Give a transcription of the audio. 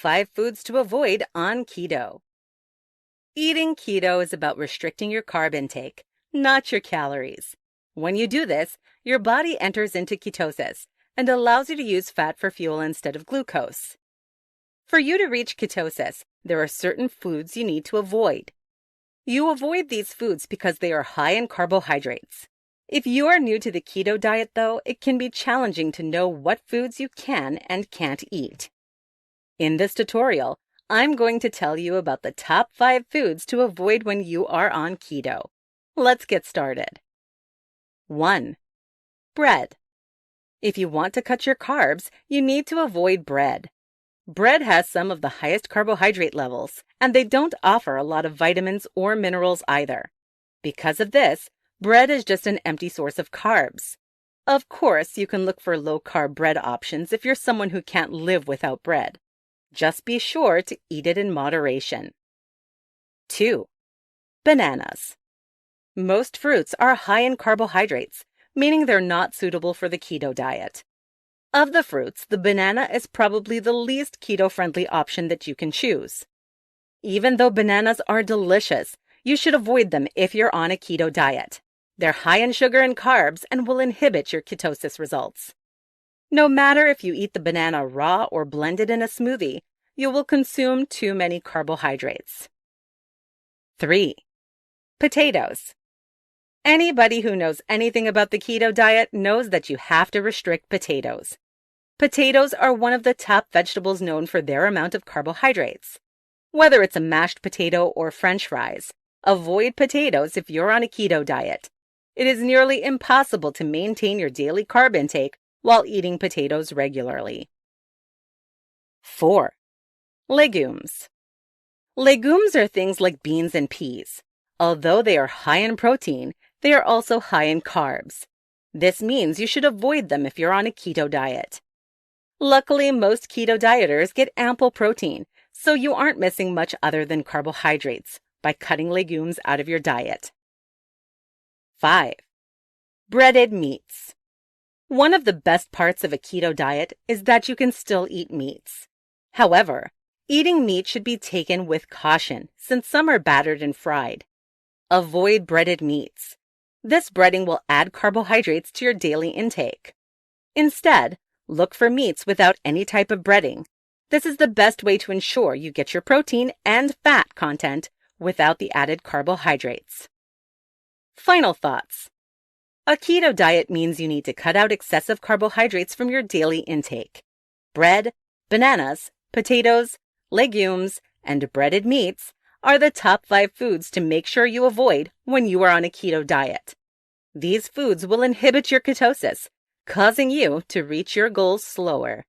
5 foods to avoid on keto. Eating keto is about restricting your carb intake, not your calories. When you do this, your body enters into ketosis and allows you to use fat for fuel instead of glucose. For you to reach ketosis, there are certain foods you need to avoid. You avoid these foods because they are high in carbohydrates. If you are new to the keto diet, though, it can be challenging to know what foods you can and can't eat. In this tutorial, I'm going to tell you about the top 5 foods to avoid when you are on keto. Let's get started. 1. Bread. If you want to cut your carbs, you need to avoid bread. Bread has some of the highest carbohydrate levels, and they don't offer a lot of vitamins or minerals either. Because of this, bread is just an empty source of carbs. Of course, you can look for low-carb bread options if you're someone who can't live without bread. Just be sure to eat it in moderation. 2. Bananas. Most fruits are high in carbohydrates, meaning they're not suitable for the keto diet. Of the fruits, the banana is probably the least keto-friendly option that you can choose. Even though bananas are delicious, you should avoid them if you're on a keto diet. They're high in sugar and carbs and will inhibit your ketosis results. No matter if you eat the banana raw or blended in a smoothie, you will consume too many carbohydrates. 3. Potatoes. Anybody who knows anything about the keto diet knows that you have to restrict potatoes. Potatoes are one of the top vegetables known for their amount of carbohydrates. Whether it's a mashed potato or French fries, avoid potatoes if you're on a keto diet. It is nearly impossible to maintain your daily carb intake while eating potatoes regularly. 4. Legumes. Legumes are things like beans and peas. Although they are high in protein, they are also high in carbs. This means you should avoid them if you're on a keto diet. Luckily, most keto dieters get ample protein, so you aren't missing much other than carbohydrates by cutting legumes out of your diet. 5. Breaded meats. One of the best parts of a keto diet is that you can still eat meats. However, eating meat should be taken with caution since some are battered and fried. Avoid breaded meats. This breading will add carbohydrates to your daily intake. Instead, look for meats without any type of breading. This is the best way to ensure you get your protein and fat content without the added carbohydrates. Final thoughts. A keto diet means you need to cut out excessive carbohydrates from your daily intake. Bread, bananas, potatoes, legumes, and breaded meats are the top 5 foods to make sure you avoid when you are on a keto diet. These foods will inhibit your ketosis, causing you to reach your goals slower.